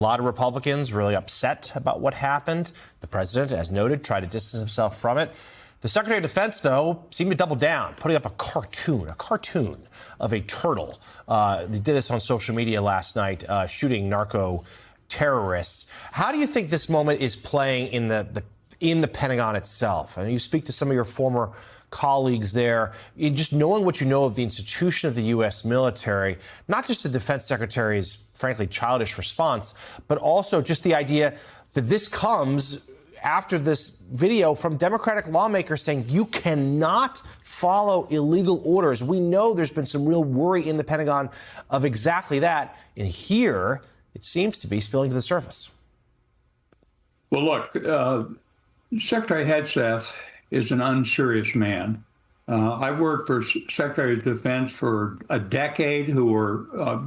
A lot of Republicans really upset about what happened. The president, as noted, tried to distance himself from it. The Secretary of Defense, though, seemed to double down, putting up a cartoon of a turtle. They did this on social media last night, shooting narco terrorists. How do you think this moment is playing in the Pentagon itself? And you speak to some of your former colleagues there, just knowing what you know of the institution of the U.S. military, not just the defense secretary's, frankly, childish response, but also just the idea that this comes after this video from Democratic lawmakers saying you cannot follow illegal orders. We know there's been some real worry in the Pentagon of exactly that. And here, it seems to be spilling to the surface. Well, look, Secretary Hegseth is an unserious man. I've worked for Secretary of Defense for a decade who were,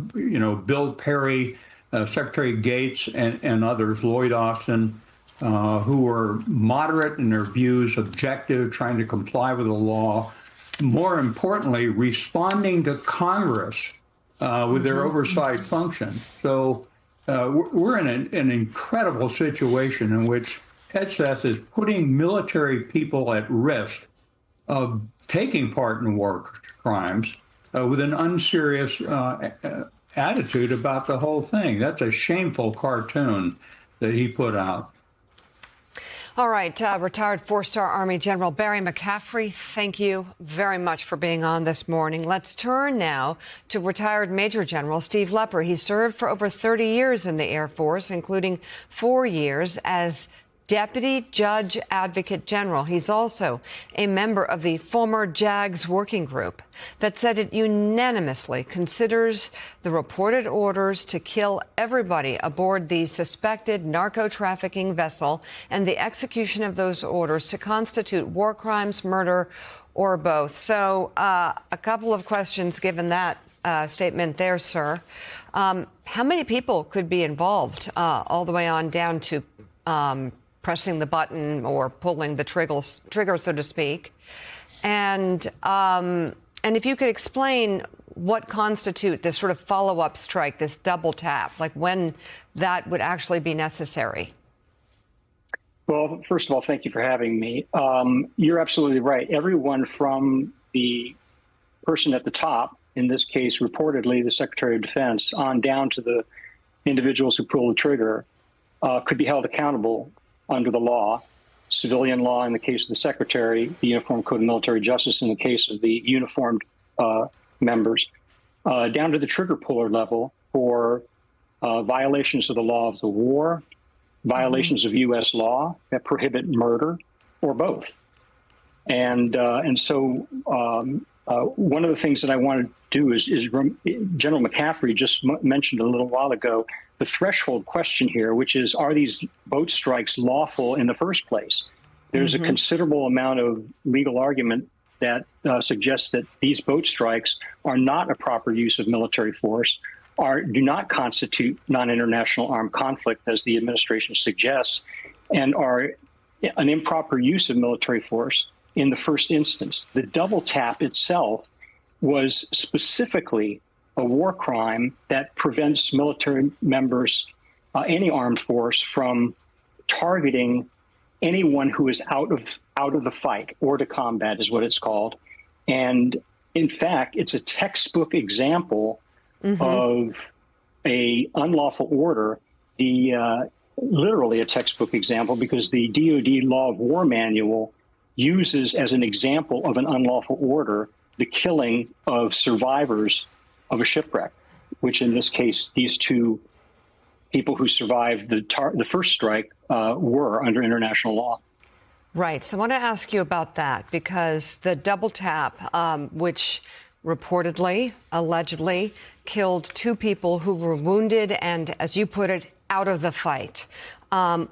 Bill Perry, Secretary Gates, and others, Lloyd Austin, who were moderate in their views, objective, trying to comply with the law. More importantly, responding to Congress with their oversight function. So we're in an incredible situation in which Hegseth is putting military people at risk of taking part in war crimes with an unserious attitude about the whole thing. That's a shameful cartoon that he put out. All right, retired four-star Army General Barry McCaffrey, thank you very much for being on this morning. Let's turn now to retired Major General Steve Lepper. He served for over 30 years in the Air Force, including 4 years as Deputy Judge Advocate General. He's also a member of the former JAGS working group that said it unanimously considers the reported orders to kill everybody aboard the suspected narco-trafficking vessel and the execution of those orders to constitute war crimes, murder, or both. So a couple of questions given that statement there, sir. How many people could be involved all the way on down to pressing the button or pulling the trigger, so to speak? And if you could explain what constitute this sort of follow-up strike, this double tap, like when that would actually be necessary. Well, first of all, thank you for having me. You're absolutely right. Everyone from the person at the top, in this case, reportedly the Secretary of Defense, on down to the individuals who pull the trigger, could be held accountable under the law, civilian law in the case of the Secretary, the Uniform Code of Military Justice in the case of the uniformed members, down to the trigger puller level for violations of the law of the war, violations of U.S. law that prohibit murder, or both. And so one of the things that I want to do is General McCaffrey just mentioned a little while ago, the threshold question here, which is, are these boat strikes lawful in the first place? There's a considerable amount of legal argument that suggests that these boat strikes are not a proper use of military force, do not constitute non-international armed conflict, as the administration suggests, and are an improper use of military force in the first instance. The double tap itself was specifically a war crime that prevents military members, any armed force, from targeting anyone who is out of the fight, or to combat is what it's called. And in fact, it's a textbook example of a unlawful order, literally a textbook example, because the DoD Law of War Manual uses as an example of an unlawful order the killing of survivors of a shipwreck, which in this case, these two people who survived the first strike were under international law. Right. So I want to ask you about that, because the double tap, which reportedly, allegedly, killed 2 people who were wounded and, as you put it, out of the fight.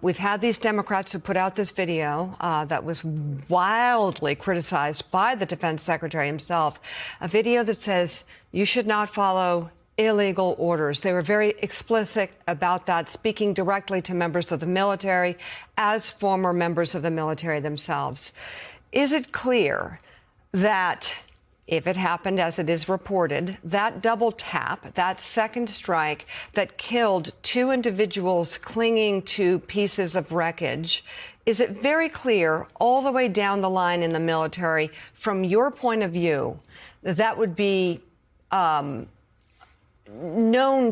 We've had these Democrats who put out this video that was wildly criticized by the defense secretary himself, a video that says you should not follow illegal orders. They were very explicit about that, speaking directly to members of the military as former members of the military themselves. Is it clear that if it happened as it is reported, that double tap, that second strike that killed 2 individuals clinging to pieces of wreckage, is it very clear all the way down the line in the military, from your point of view, that would be known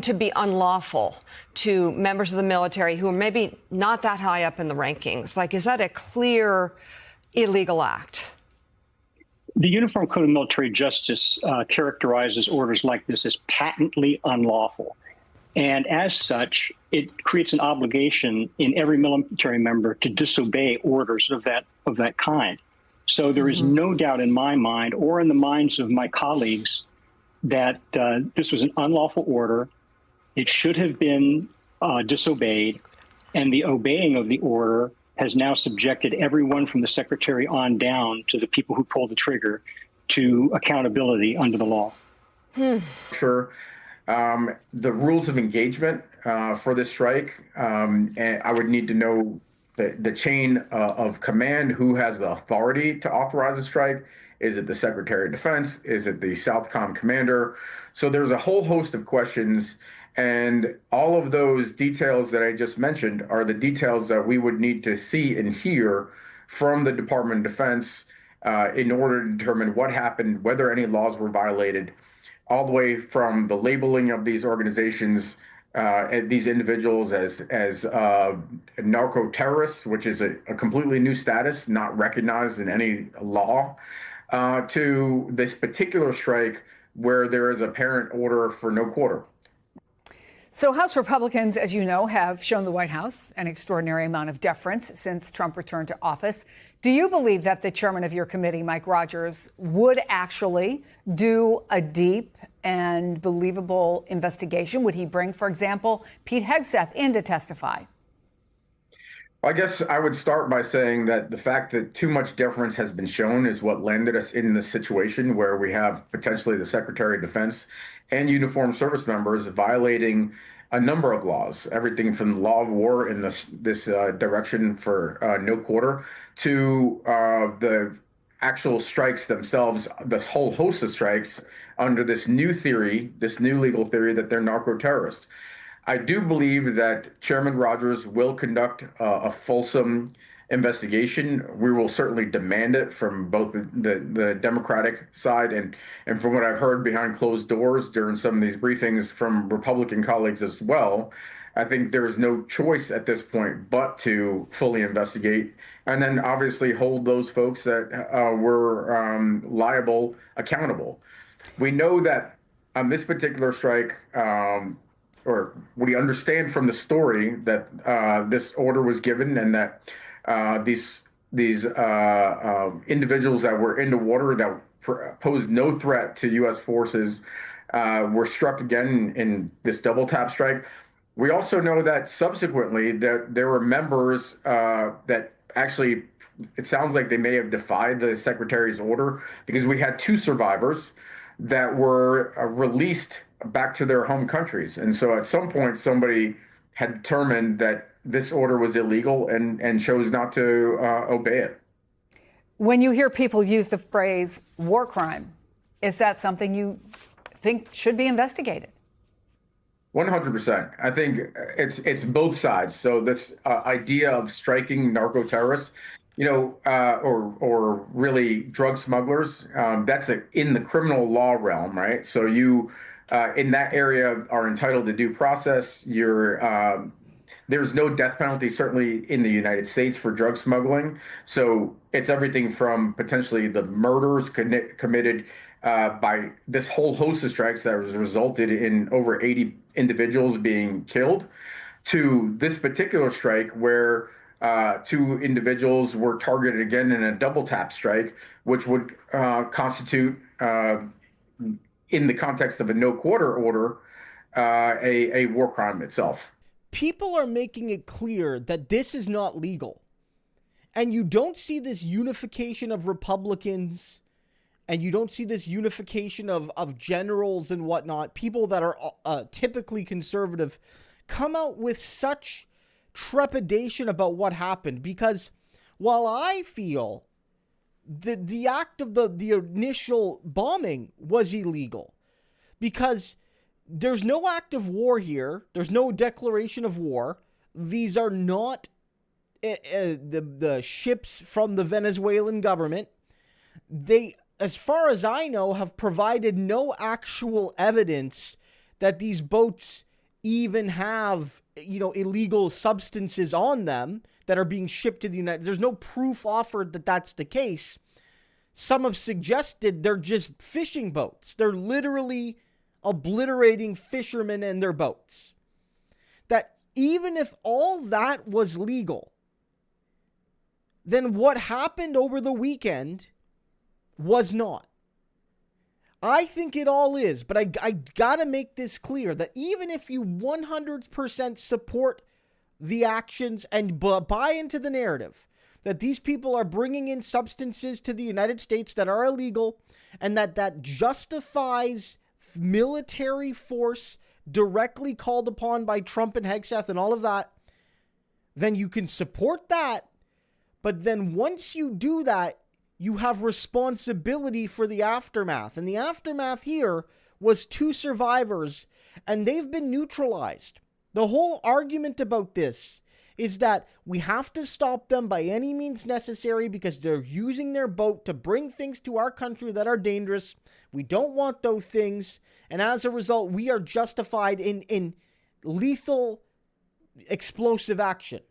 to be unlawful to members of the military who are maybe not that high up in the rankings? Like, is that a clear illegal act? The Uniform Code of Military Justice characterizes orders like this as patently unlawful. And as such, it creates an obligation in every military member to disobey orders of that kind. So there is no doubt in my mind or in the minds of my colleagues that this was an unlawful order. It should have been disobeyed, and the obeying of the order has now subjected everyone from the secretary on down to the people who pulled the trigger to accountability under the law. Sure. The rules of engagement for this strike, and I would need to know the chain of command, who has the authority to authorize a strike. Is it the Secretary of Defense? Is it the Southcom commander? So there's a whole host of questions. And all of those details that I just mentioned are the details that we would need to see and hear from the Department of Defense in order to determine what happened, whether any laws were violated, all the way from the labeling of these organizations, these individuals as narco-terrorists, which is a completely new status, not recognized in any law, to this particular strike where there is a apparent order for no quarter. So House Republicans, as you know, have shown the White House an extraordinary amount of deference since Trump returned to office. Do you believe that the chairman of your committee, Mike Rogers, would actually do a deep and believable investigation? Would he bring, for example, Pete Hegseth in to testify? I guess I would start by saying that the fact that too much deference has been shown is what landed us in this situation where we have potentially the Secretary of Defense and uniformed service members violating a number of laws, everything from the law of war in this direction for no quarter to the actual strikes themselves, this whole host of strikes under this new theory, this new legal theory that they're narco-terrorists. I do believe that Chairman Rogers will conduct a fulsome investigation. We will certainly demand it from both the Democratic side and from what I've heard behind closed doors during some of these briefings from Republican colleagues as well. I think there is no choice at this point but to fully investigate and then obviously hold those folks that were liable accountable. We know that on this particular strike, or we understand from the story that this order was given and that these individuals that were in the water that posed no threat to U.S. forces were struck again in this double tap strike. We also know that subsequently that there were members that actually, it sounds like they may have defied the secretary's order, because we had 2 survivors that were released back to their home countries. And so at some point, somebody had determined that this order was illegal and chose not to obey it. When you hear people use the phrase war crime, is that something you think should be investigated? 100%. I think it's both sides. So this idea of striking narco-terrorists, or really drug smugglers, that's in the criminal law realm, right? So you in that area are entitled to due process. There's no death penalty, certainly in the United States, for drug smuggling. So it's everything from potentially the murders committed by this whole host of strikes that has resulted in over 80 individuals being killed, to this particular strike where 2 individuals were targeted again in a double tap strike, which would constitute, in the context of a no quarter order, a war crime itself. People are making it clear that this is not legal. And you don't see this unification of Republicans, and you don't see this unification of generals and whatnot, people that are typically conservative, come out with such trepidation about what happened. Because while I feel the act of the initial bombing was illegal, because there's no act of war here. There's no declaration of war. These are not the ships from the Venezuelan government. They, as far as I know, have provided no actual evidence that these boats even have, illegal substances on them that are being shipped to the United States. There's no proof offered that that's the case. Some have suggested they're just fishing boats. They're literally obliterating fishermen and their boats. That even if all that was legal, then what happened over the weekend was not. I think it all is, but I gotta make this clear that even if you 100% support the actions and buy into the narrative that these people are bringing in substances to the United States that are illegal, and that justifies military force directly called upon by Trump and Hegseth and all of that, then you can support that. But then once you do that, you have responsibility for the aftermath. And the aftermath here was 2 survivors, and they've been neutralized. The whole argument about this is that we have to stop them by any means necessary because they're using their boat to bring things to our country that are dangerous. We don't want those things. And as a result, we are justified in lethal explosive action.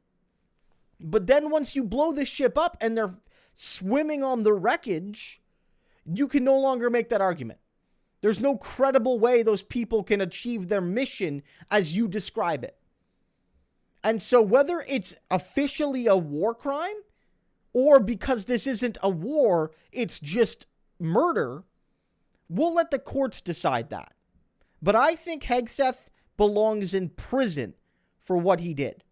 But then once you blow this ship up and they're swimming on the wreckage, you can no longer make that argument. There's no credible way those people can achieve their mission as you describe it. And so whether it's officially a war crime or because this isn't a war, it's just murder, we'll let the courts decide that. But I think Hegseth belongs in prison for what he did.